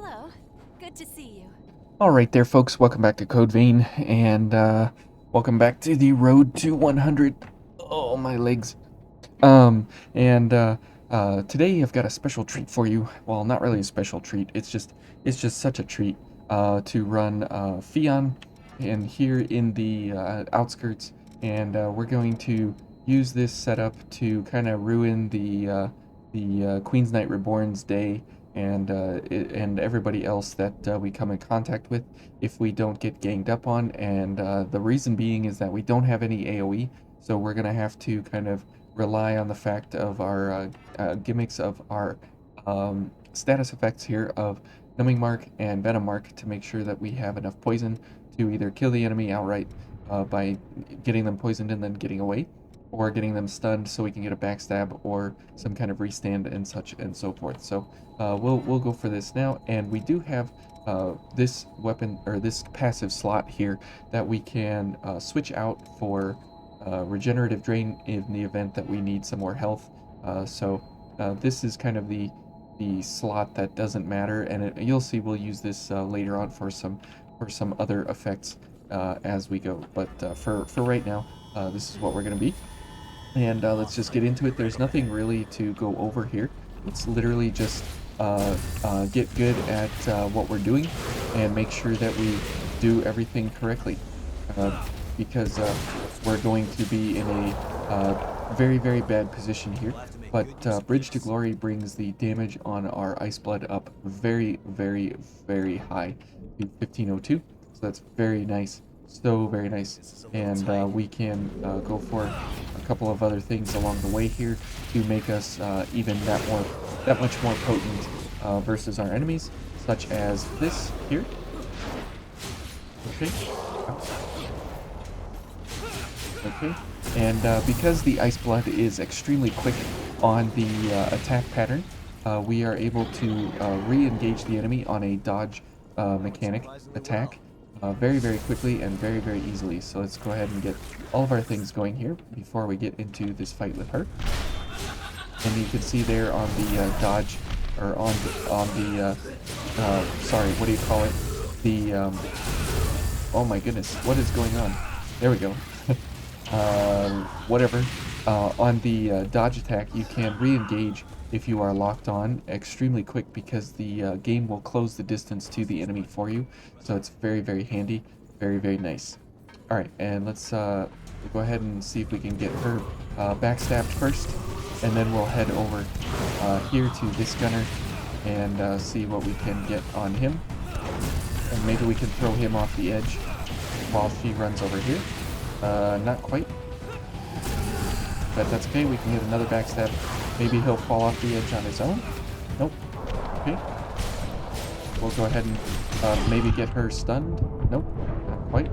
Hello. Good to see you. All right there, folks. Welcome back to Code Vein, and welcome back to the road to 100. Oh, my legs. And today I've got a special treat for you. Well, not really a special treat. It's just such a treat to run Fion, and here in the outskirts, and we're going to use this setup to kind of ruin the Queen's Knight Reborn's day and everybody else that we come in contact with if we don't get ganged up on. And the reason being is that we don't have any AoE, so we're gonna have to kind of rely on the fact of our gimmicks of our status effects here of Numbing Mark and Venom Mark to make sure that we have enough poison to either kill the enemy outright by getting them poisoned and then getting away, or getting them stunned so we can get a backstab or some kind of restand and such and so forth. So we'll go for this now, and we do have this weapon or this passive slot here that we can switch out for regenerative drain in the event that we need some more health. This is kind of the slot that doesn't matter, and you'll see we'll use this later on for some other effects as we go. But for right now, this is what we're gonna be. And let's just get into it. There's nothing really to go over here. It's literally just get good at what we're doing and make sure that we do everything correctly. Because we're going to be in a very, very bad position here. But Bridge to Glory brings the damage on our Ice Blood up very, very, very high to 1502. So that's very nice. So very nice. And we can go for a couple of other things along the way here to make us even that much more potent versus our enemies, such as this here. Okay. Okay, and because the Ice Blood is extremely quick on the attack pattern, we are able to re-engage the enemy on a dodge mechanic attack very, very quickly and very, very easily. So let's go ahead and get all of our things going here before we get into this fight with her. And you can see there on the dodge, or sorry, what do you call it? The, oh my goodness, what is going on? There we go. Whatever. On the dodge attack, you can re-engage if you are locked on extremely quick because the game will close the distance to the enemy for you. So it's very, very handy. Very, very nice. Alright, and let's go ahead and see if we can get her backstabbed first. And then we'll head over here to this gunner and see what we can get on him. And maybe we can throw him off the edge while she runs over here. Not quite. But that's okay, we can get another backstab. Maybe he'll fall off the edge on his own. Nope. Okay. We'll go ahead and maybe get her stunned. Nope, not quite.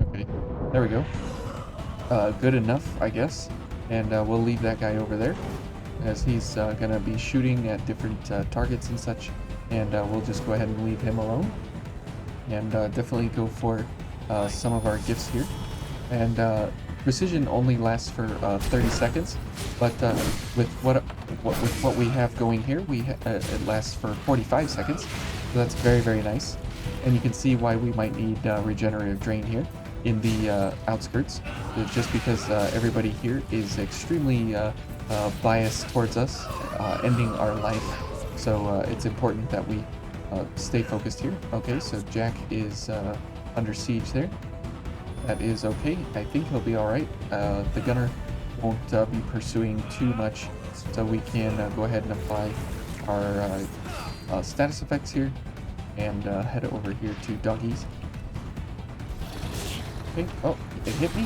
Okay, there we go. Good enough, I guess. And we'll leave that guy over there, as he's gonna be shooting at different targets and such. And we'll just go ahead and leave him alone. And definitely go for some of our gifts here. And precision only lasts for 30 seconds, but with what we have going here, it lasts for 45 seconds. So that's very, very nice. And you can see why we might need regenerative drain here in the outskirts, just because everybody here is extremely biased towards us, ending our life. So it's important that we stay focused here. Okay, so Jack is under siege there. That is okay. I think he'll be alright. The gunner won't be pursuing too much, so we can go ahead and apply our status effects here and head over here to doggies. Okay, oh, it hit me?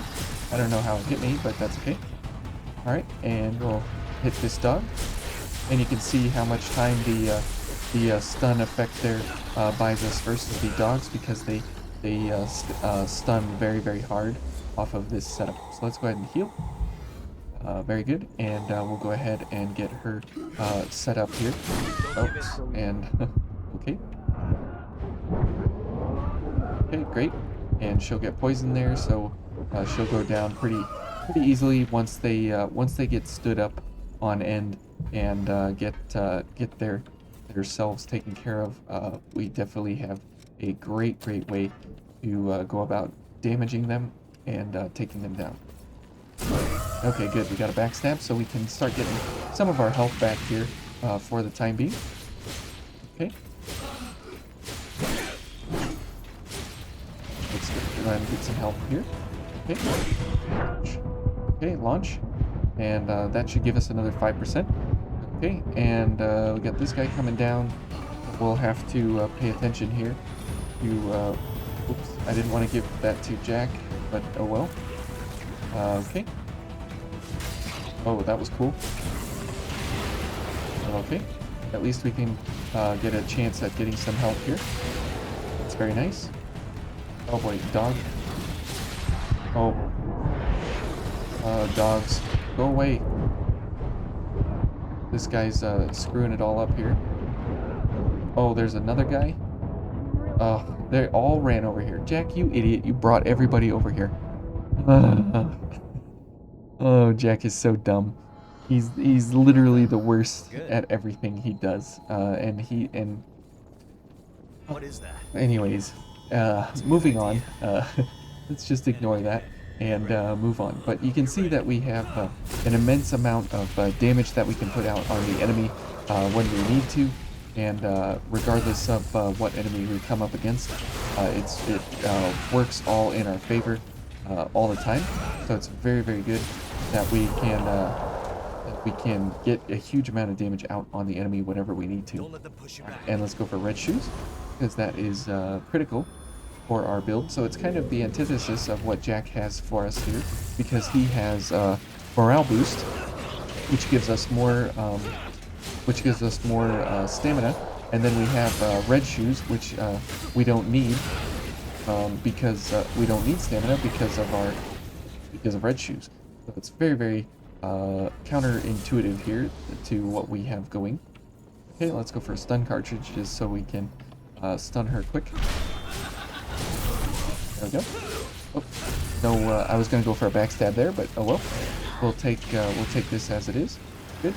I don't know how it hit me, but that's okay. Alright, and we'll hit this dog. And you can see how much time the stun effect there buys us versus the dogs, because they stun very, very hard off of this setup. So let's go ahead and heal. Very good, and we'll go ahead and get her set up here. Oops, and okay. Okay, great. And she'll get poisoned there, so she'll go down pretty easily once they get stood up on end and get their themselves taken care of, we definitely have a great way to go about damaging them and taking them down. Okay, good. We got a backstab, so we can start getting some of our health back here for the time being. Okay. Let's go ahead and get some health here. Okay. Okay, launch. And that should give us another 5%. Okay, and we got this guy coming down. We'll have to pay attention here to... oops, I didn't want to give that to Jack, but oh well. Okay. Oh, that was cool. Okay. At least we can get a chance at getting some help here. That's very nice. Oh boy, dog. Oh. Dogs. Go away. This guy's screwing it all up here. Oh, there's another guy. Oh, they all ran over here. Jack, you idiot. You brought everybody over here. Oh, Jack is so dumb. He's literally the worst at everything he does. And What is that? anyways, moving on. Let's just ignore that and move on. But you can see that we have an immense amount of damage that we can put out on the enemy when we need to. And regardless of what enemy we come up against, it works all in our favor all the time. So it's very good that we can get a huge amount of damage out on the enemy whenever we need to. Don't let them push you back. And let's go for red shoes, because that is critical for our build. So it's kind of the antithesis of what Jack has for us here, because he has morale boost, which gives us more stamina, and then we have red shoes, which we don't need because we don't need stamina because of red shoes. So it's very counterintuitive here to what we have going. Okay, let's go for a stun cartridge just so we can stun her quick. There we go. Oh, no, I was gonna go for a backstab there, but oh well. We'll take this as it is. Good.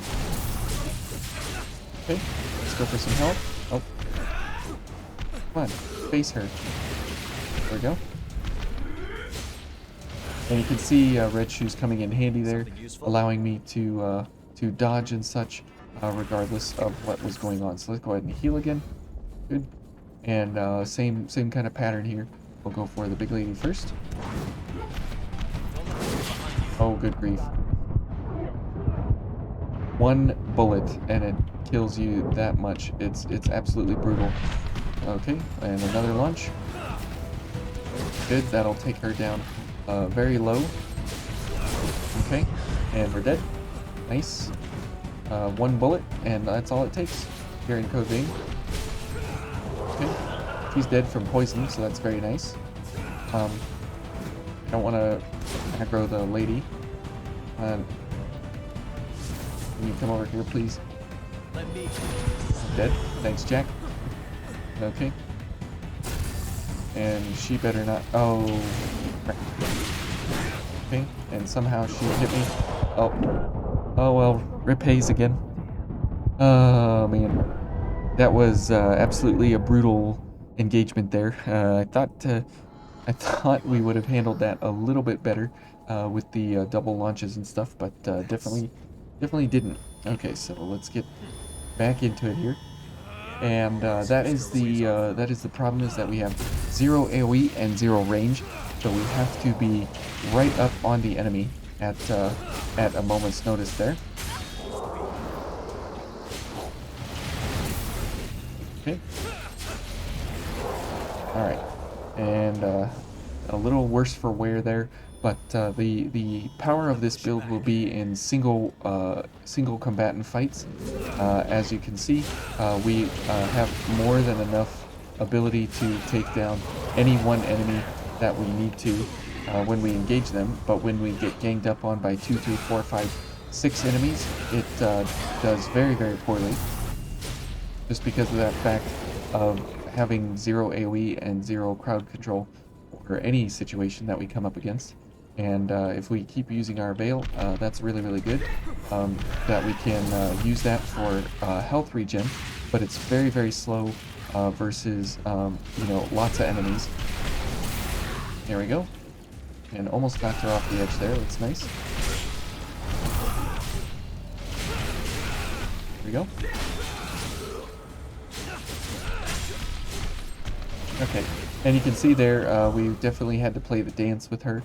Okay, let's go for some help. Oh, come on, face her. There we go. And you can see red shoes coming in handy there, allowing me to dodge and such, regardless of what was going on. So let's go ahead and heal again. Good. And same kind of pattern here. We'll go for the big lady first. Oh, good grief. One bullet and it kills you that much. It's absolutely brutal. Okay, and another launch. Good, that'll take her down very low. Okay, and we're dead. Nice. One bullet, and that's all it takes here in Code Vein. Okay, she's dead from poison, so that's very nice. I don't want to aggro the lady. Can you come over here, please? Dead. Thanks, Jack. Okay. And she better not... Oh. Crap. Okay. And somehow she hit me. Oh. Oh, well. Rip Hayes again. Oh, man. That was absolutely a brutal engagement there. I thought we would have handled that a little bit better with the double launches and stuff, but definitely didn't. Okay, so let's get back into it here. And that is the problem, is that we have 0 AoE and 0 range, so we have to be right up on the enemy at a moment's notice there. Okay. All right, and a little worse for wear there, but the power of this build will be in single combatant fights. As you can see, we have more than enough ability to take down any one enemy that we need to when we engage them. But when we get ganged up on by 2, 3, 4, 5, 6 enemies, it does very poorly. Just because of that fact of having 0 AoE and 0 crowd control for any situation that we come up against. And if we keep using our Veil, that's really good. That we can use that for health regen but it's very, very slow versus, you know, lots of enemies. There we go. And almost knocked her off the edge there. That's nice. There we go. Okay, and you can see there, we definitely had to play the dance with her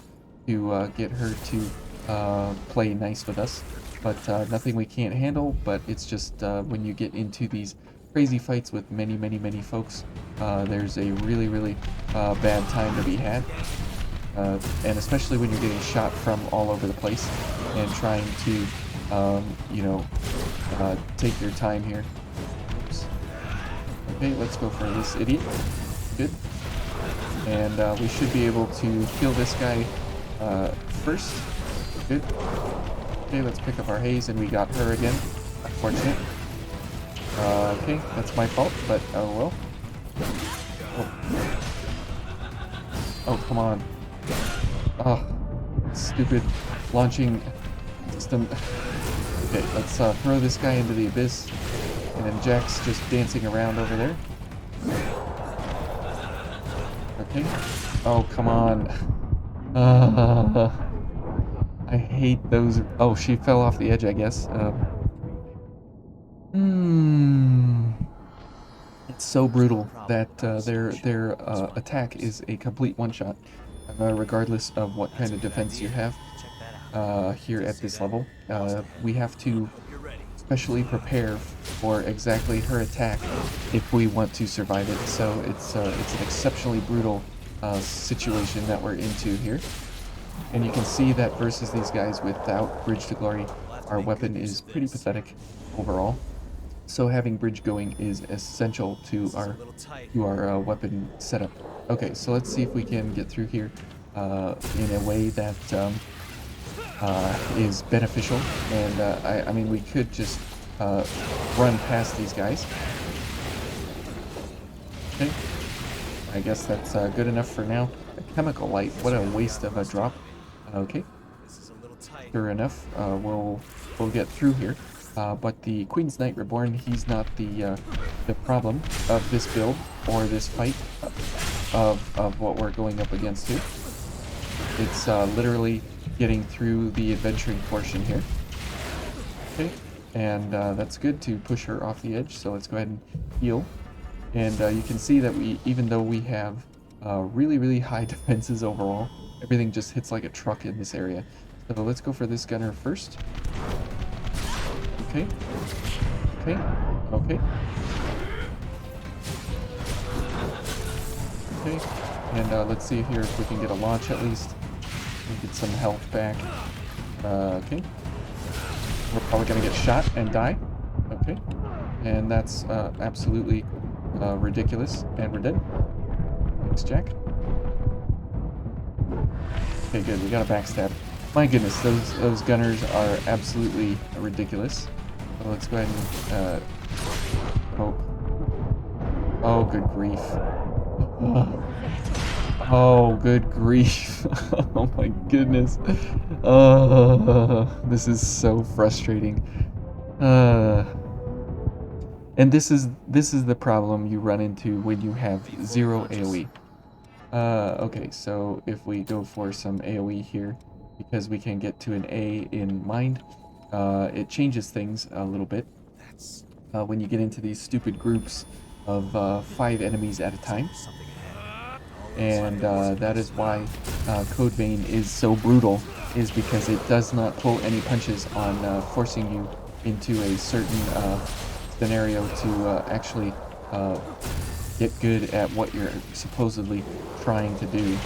to get her to play nice with us. But nothing we can't handle, but it's just when you get into these crazy fights with many, many, many folks, there's a really, really bad time to be had. And especially when you're getting shot from all over the place and trying to, you know, take your time here. Oops. Okay, let's go for this idiot. Good. And we should be able to kill this guy first. Good. Okay, let's pick up our haze, and we got her again. Unfortunate. Okay, that's my fault, but oh well. Oh, oh come on. Oh, stupid launching system. Okay, let's throw this guy into the abyss. And then Jack's just dancing around over there. Okay. Oh, come on. I hate those. Oh, she fell off the edge, I guess. It's so brutal that their attack is a complete one-shot, regardless of what kind of defense you have here at this level. We have to specially prepare for exactly her attack if we want to survive it. So it's an exceptionally brutal situation that we're into here. And you can see that versus these guys without Bridge to Glory, our weapon is pretty pathetic overall. So having Bridge going is essential to our weapon setup. Okay, so let's see if we can get through here in a way that is beneficial. And I mean, we could just run past these guys. Okay, I guess that's good enough for now. A chemical light, what a waste of a drop. Okay, sure enough, we'll get through here. But the Queen's Knight Reborn, he's not the problem of this build or this fight of what we're going up against here. It's literally getting through the adventuring portion here. Okay, and that's good to push her off the edge. So let's go ahead and heal. And you can see that even though we have really, really high defenses overall, everything just hits like a truck in this area. So let's go for this gunner first. Okay. Okay. Okay. Okay. And let's see here if we can get a launch at least. And get some health back. Okay. We're probably gonna get shot and die. Okay. And that's absolutely ridiculous. And we're dead. Thanks, Jack. Okay, good. We got a backstab. My goodness, those gunners are absolutely ridiculous. So let's go ahead and oh, good grief. Oh, good grief. Oh my goodness. This is so frustrating. And this is the problem you run into when you have 0 AoE. Okay, so if we go for some AoE here, because we can get to an A in mind, it changes things a little bit. When you get into these stupid groups of 5 enemies at a time. And that is why Code Vein is so brutal, is because it does not pull any punches on forcing you into a certain scenario to actually get good at what you're supposedly trying to do.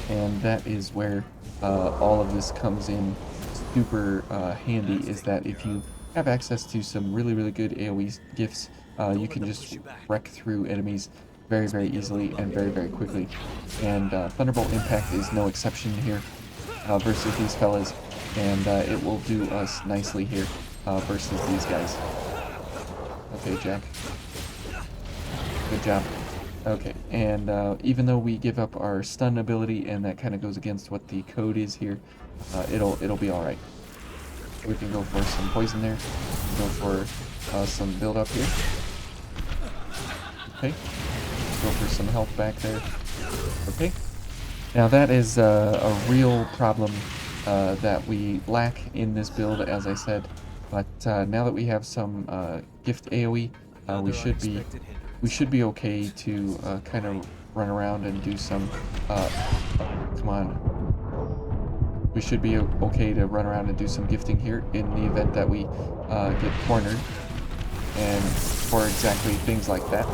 And that is where all of this comes in super handy, is that if you have access to some really, really good AoE gifts, you can just wreck through enemies very, very easily and very, very quickly. And Thunderbolt Impact is no exception here versus these fellas, and it will do us nicely here versus these guys. Okay, Jack. Good job. Okay, and even though we give up our stun ability, and that kind of goes against what the code is here, it'll be all right. We can go for some poison there. We can go for some build up here. Okay. Go for some health back there. Okay. Now that is a real problem that we lack in this build, as I said. But now that we have some gift AoE, we should be okay to kind of run around and do some. Come on. We should be okay to run around and do some gifting here in the event that we get cornered, and for exactly things like that.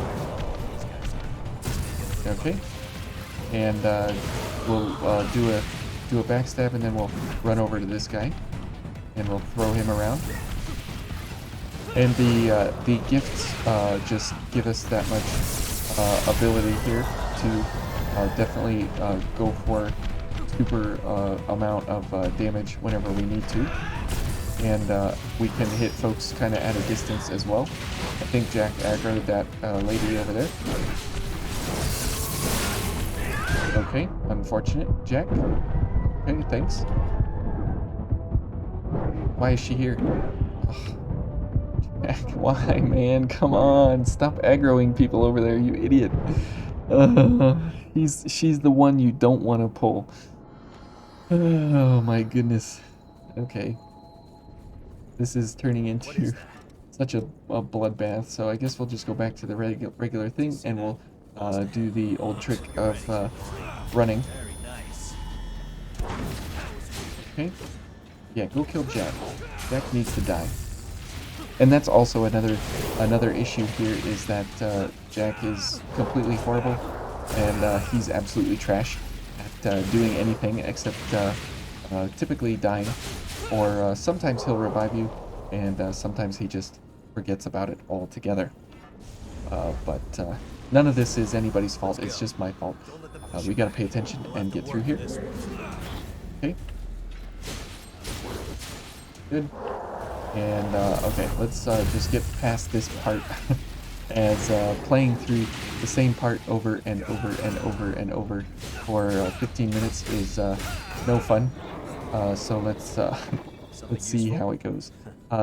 Okay, and we'll do a backstab, and then we'll run over to this guy, and we'll throw him around. And the gifts just give us that much ability here to definitely go for super amount of damage whenever we need to, and we can hit folks kind of at a distance as well. I think Jack aggroed that lady over there. Okay, unfortunate, Jack. Okay, thanks. Why is she here? Ugh. Jack, why, man? Come on, stop aggroing people over there, you idiot. She's the one you don't want to pull. Oh my goodness. Okay. This is turning into such a bloodbath, so I guess we'll just go back to the regular thing, and we'll do the old trick of running. Okay. Yeah, go kill Jack. Jack needs to die. And that's also another issue here, is that Jack is completely horrible, and he's absolutely trash at doing anything except typically dying, or sometimes he'll revive you, and sometimes he just forgets about it altogether. But none of this is anybody's fault, it's just my fault. We gotta pay attention and get through here. Okay. Good. And, okay, let's just get past this part, as playing through the same part over and over and over and over for 15 minutes is no fun. So let's see how it goes.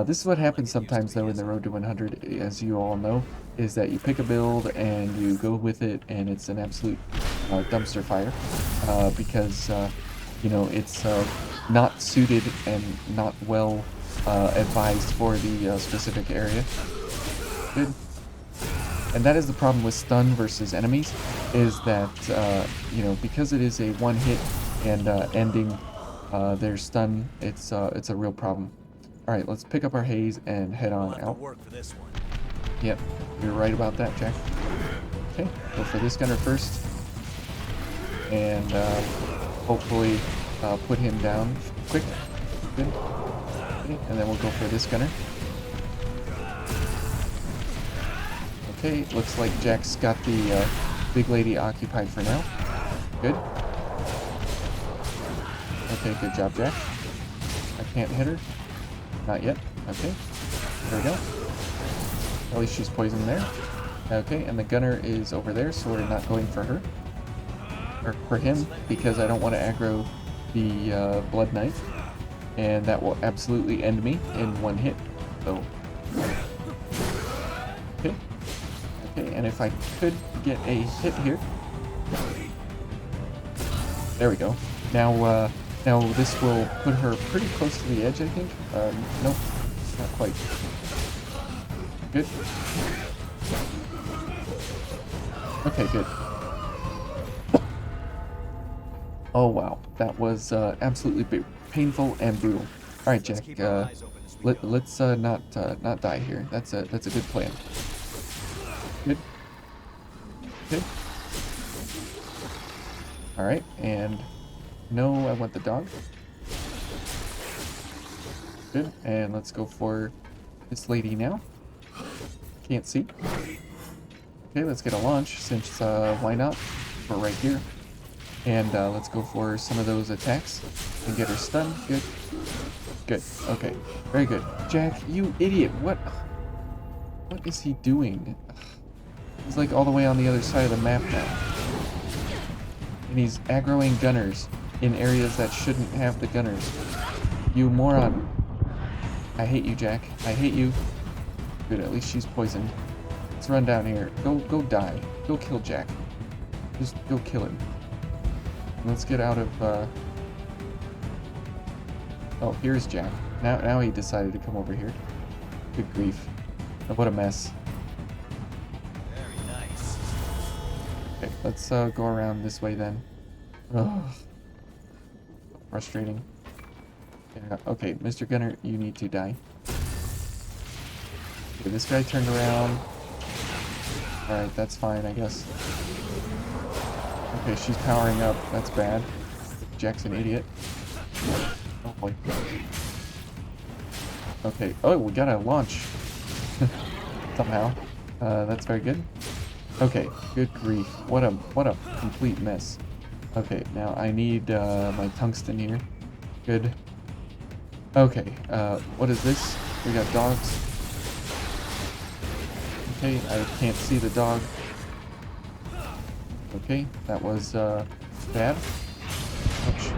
This is what happens sometimes, though, in the Road to 100, as you all know, is that you pick a build and you go with it, and it's an absolute dumpster fire, because, you know, it's not suited and not well advised for the specific area. Good. And that is the problem with stun versus enemies, is that, you know, because it is a one hit and ending their stun, it's a real problem. Alright, let's pick up our haze and head on out. Yep, you're right about that, Jack. Okay, go for this gunner first, and hopefully put him down quick. Good. Okay, and then we'll go for this gunner. Okay, looks like Jack's got the big lady occupied for now. Good. Okay, good job, Jack. I can't hit her. Not yet. Okay. There we go. At least she's poisoned there. Okay, and the gunner is over there, so we're not going for her. Or for him, because I don't want to aggro the Blood Knight. And that will absolutely end me in one hit. So. Okay. Okay, and if I could get a hit here. There we go. Now, now this will put her pretty close to the edge, I think. Nope, not quite. Good. Okay, good. Oh wow, that was absolutely painful and brutal. All right, Jack. Let's not die here. That's a good plan. Good. Okay. All right, and no, I want the dog. Good, and let's go for this lady now. Can't see. Okay, let's get a launch, since why not? We're right here. And let's go for some of those attacks and get her stunned. Good. Good. Okay. Very good. Jack, you idiot. What is he doing? He's like all the way on the other side of the map now. And he's aggroing gunners in areas that shouldn't have the gunners. You moron. I hate you, Jack. I hate you. Good, at least she's poisoned. Let's let's run down here. Go die. Go kill Jack. Just go kill him. Let's get out of, Oh, here's Jack. Now he decided to come over here. Good grief. Oh, what a mess. Very nice. Okay, let's go around this way then. Ugh. Frustrating. Yeah, okay, Mr. Gunner, you need to die. Okay, this guy turned around. Alright, that's fine, I guess. Okay, she's powering up. That's bad. Jack's an idiot. Oh boy. Okay. Oh, we got a launch. Somehow. That's very good. Okay. Good grief. What a complete mess. Okay. Now I need my tungsten here. Good. Okay. What is this? We got dogs. Okay. I can't see the dog. Okay. That was bad. Ouch.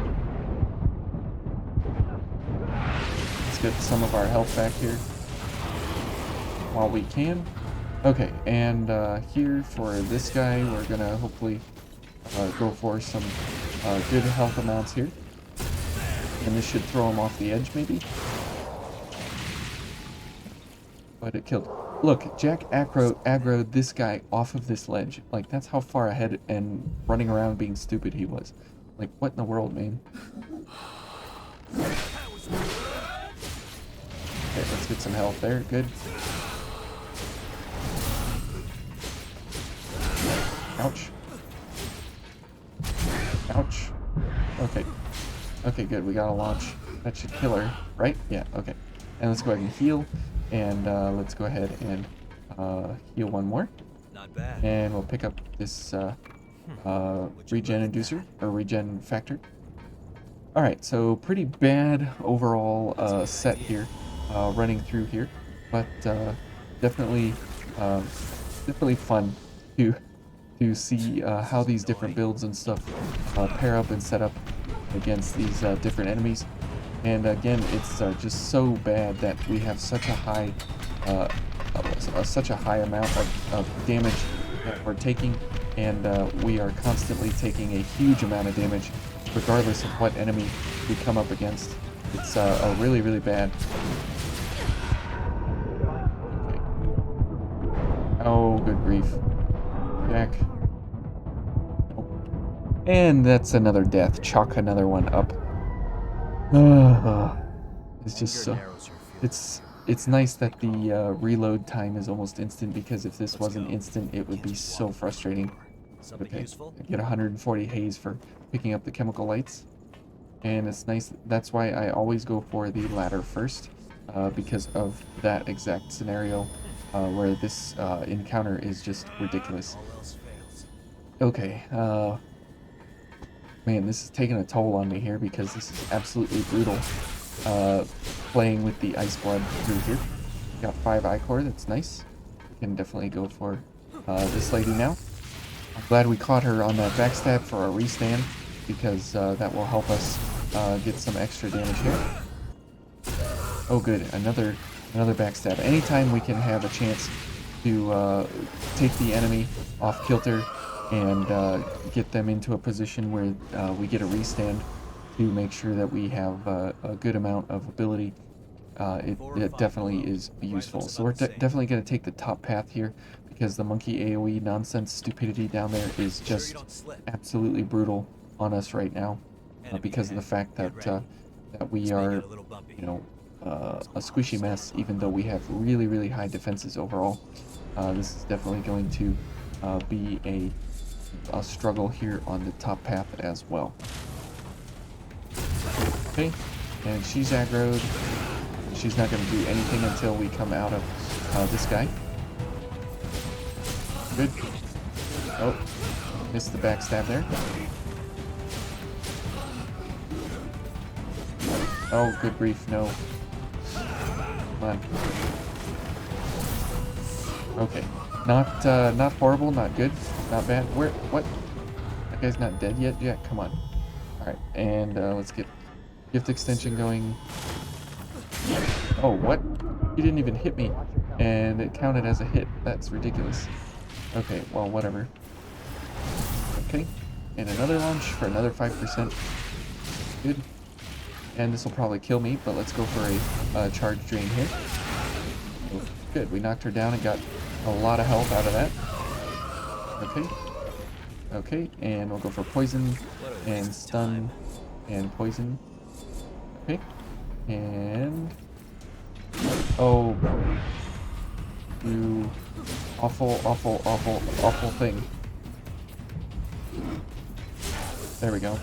Get some of our health back here while we can. Okay, and here for this guy, we're gonna hopefully go for some good health amounts here, and this should throw him off the edge maybe. But it killed. Look, Jack aggroed this guy off of this ledge. Like, that's how far ahead and running around being stupid he was. Like, what in the world, man? Okay, let's get some health there. Good. Ouch. Ouch. Okay. Okay, good. We got a launch. That should kill her, right? Yeah, okay. And let's go ahead and heal. And let's go ahead and heal one more. Not bad. And we'll pick up this regen inducer, or regen factor. Alright, so pretty bad overall set here. Running through here, but definitely fun to see how these different builds and stuff pair up and set up against these different enemies. And again, it's just so bad that we have such a high amount of damage that we're taking, and we are constantly taking a huge amount of damage regardless of what enemy we come up against. It's really, really bad. Oh, good grief. Jack. Nope. And that's another death. Chalk another one up. It's just so... It's nice that the reload time is almost instant, because if this wasn't instant, it would be so frustrating. Okay, I get 140 haze for picking up the chemical lights. And it's nice. That's why I always go for the ladder first, because of that exact scenario. Where this encounter is just ridiculous. Okay, man, this is taking a toll on me here, because this is absolutely brutal. Playing with the ice blood through here. Got 5 ichor, that's nice. We can definitely go for this lady now. I'm glad we caught her on that backstab for our restand, because that will help us get some extra damage here. Oh good, another backstab. Anytime we can have a chance to take the enemy off kilter and get them into a position where we get a restand to make sure that we have a good amount of ability, it definitely is useful. So we're definitely going to take the top path here, because the monkey AoE nonsense stupidity down there is just absolutely brutal on us right now, because of the fact that that we are, you know, a squishy mess, even though we have really, really high defenses overall. This is definitely going to be a struggle here on the top path as well. Okay, and she's aggroed. She's not going to do anything until we come out of this guy. Good. Oh, missed the backstab there. Oh, good grief, no. Come on. Okay. Not horrible, not good, not bad. What? That guy's not dead yet? Yeah, come on. Alright, and let's get gift extension going. Oh, what? He didn't even hit me. and it counted as a hit. That's ridiculous. Okay, well, whatever. Okay, and another launch for another 5%. Good. And this will probably kill me, but let's go for a charge drain here. Oh, good, we knocked her down and got a lot of health out of that. Okay. Okay, and we'll go for poison and stun and poison. Okay. And... oh, you awful, awful, awful, awful thing. There we go.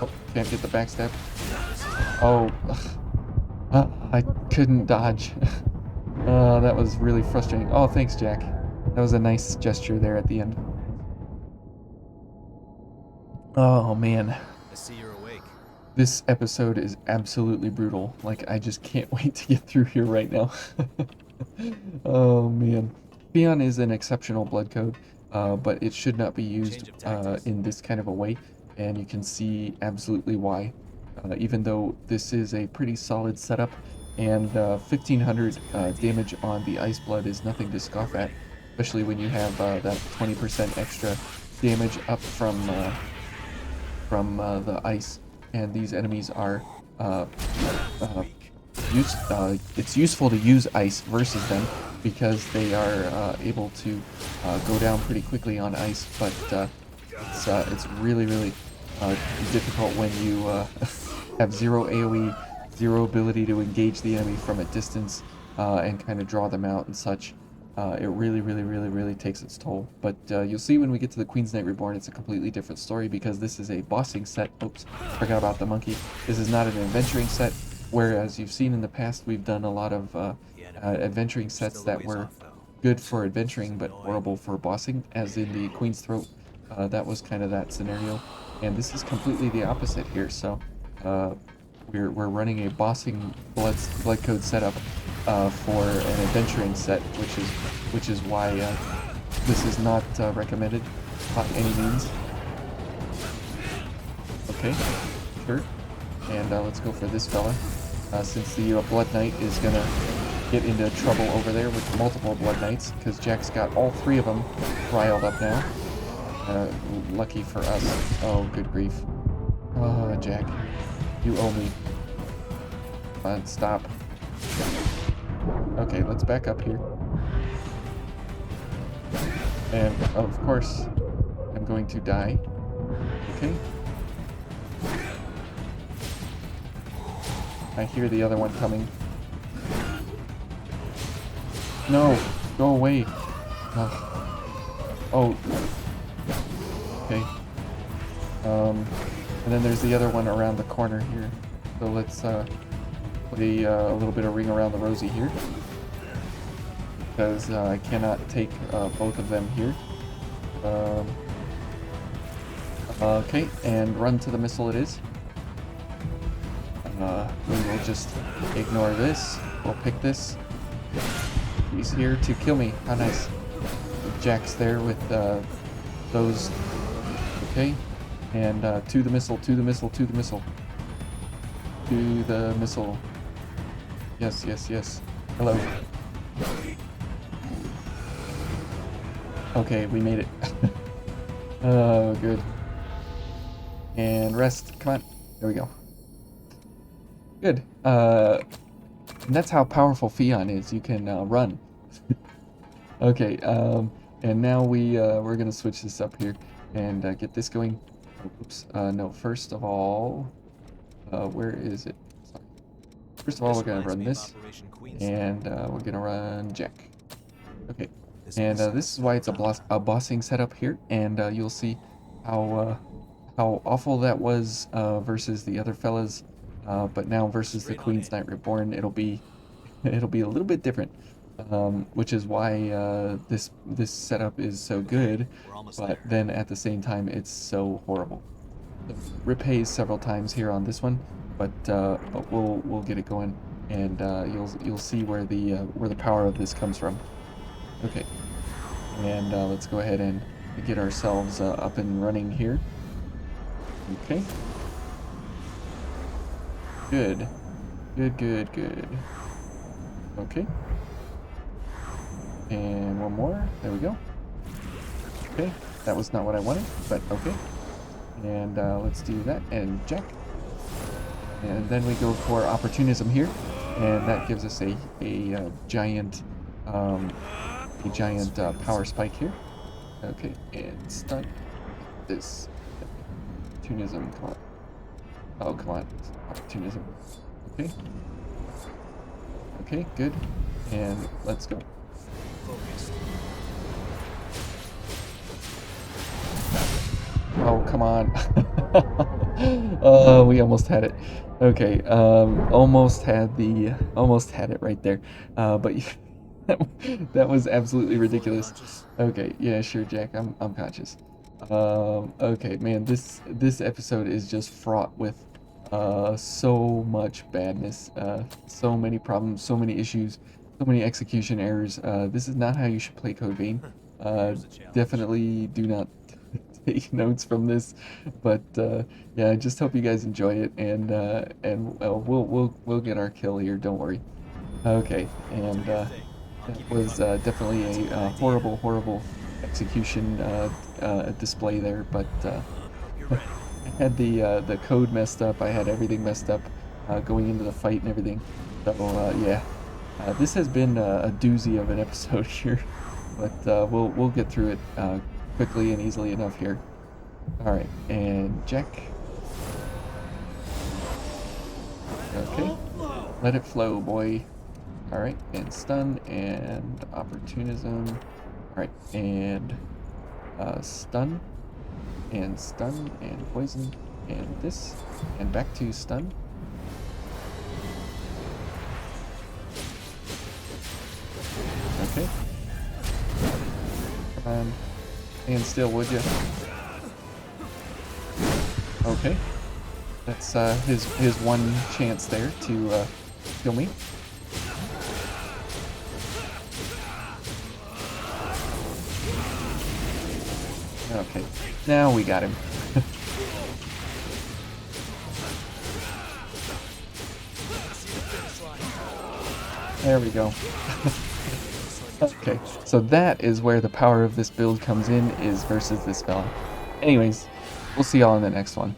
Oh, can't get the backstab. Oh, I couldn't dodge. That was really frustrating. Oh, thanks, Jack. That was a nice gesture there at the end. Oh, man. I see you're awake. This episode is absolutely brutal. Like, I just can't wait to get through here right now. Oh, man. Fion is an exceptional blood code, but it should not be used in this kind of a way, and you can see absolutely why. Even though this is a pretty solid setup, and 1500 damage on the Ice Blood is nothing to scoff at, especially when you have that 20% extra damage up from the ice, and these enemies are it's useful to use ice versus them because they are able to go down pretty quickly on ice, but it's really difficult when you have zero AoE, zero ability to engage the enemy from a distance and kind of draw them out and such. It really takes its toll. But you'll see when we get to the Queen's Knight Reborn, it's a completely different story because this is a bossing set. Oops, forgot about the monkey. This is not an adventuring set, whereas you've seen in the past we've done a lot of adventuring sets that were good for adventuring but horrible for bossing, as in the Queen's Throat. That was kind of that scenario, and this is completely the opposite here. So we're running a bossing blood code setup for an adventuring set, which is why this is not recommended by any means. Okay, sure. And let's go for this fella, since the Blood Knight is gonna get into trouble over there with multiple Blood Knights, because Jack's got all three of them riled up now. Lucky for us. Oh, good grief. Jack, you owe me. Come on, stop. Okay, let's back up here. And, of course, I'm going to die. Okay. I hear the other one coming. No! Go away! Oh. Okay. And then there's the other one around the corner here. So let's play a little bit of Ring Around the Rosie here, because I cannot take both of them here. Okay, and run to the missile it is. We will just ignore this. We'll pick this. He's here to kill me. How nice. Jack's there with those. Okay, and to the missile, to the missile, to the missile. To the missile. Yes, yes, yes. Hello. Okay, we made it. Oh, good. And rest. Come on. There we go. Good. And that's how powerful Fion is. You can run. Okay. And now we're gonna switch this up here and get this going. Oops. No. First of all, where is it? Sorry. First of all, we're gonna run this, and we're gonna run Jack. Okay. And this is why it's a bossing setup here, and you'll see how awful that was versus the other fellas, but now versus the Queen's Knight Reborn, it'll be a little bit different, which is why this setup is so good, but then at the same time it's so horrible. Rip Haze several times here on this one, but we'll get it going, and you'll see where the power of this comes from. Okay, and let's go ahead and get ourselves up and running here. Okay. Good. Good. Okay. And one more. There we go. Okay, that was not what I wanted, but okay. And let's do that and jack. And then we go for opportunism here, and that gives us a giant power spike here. Okay, and stun this opportunism. Come on. Oh, come on. Opportunism. Okay. Okay, good. And let's go. Focus. Oh, come on. We almost had it. Okay, almost had it right there. But that was absolutely ridiculous. Conscious. Okay, yeah, sure, Jack. I'm conscious. Okay, man, this episode is just fraught with so much badness, so many problems, so many issues, so many execution errors. This is not how you should play Code Vein. Here's a challenge. Definitely do not take notes from this, but yeah, I just hope you guys enjoy it, and we'll get our kill here. Don't worry. Okay, and that was definitely a horrible execution display there, but You're ready. I had the code messed up. I had everything messed up going into the fight and everything. So yeah, this has been a doozy of an episode here, but we'll get through it quickly and easily enough here. All right, and jack. Okay, let it flow, boy. All right, and stun and opportunism. All right, and stun and poison and this and back to stun. Okay. Come on. Stand still, would you? Okay. That's his one chance there to kill me. Okay, now we got him. There we go. Okay, so that is where the power of this build comes in, is versus this fella. Anyways, we'll see y'all in the next one.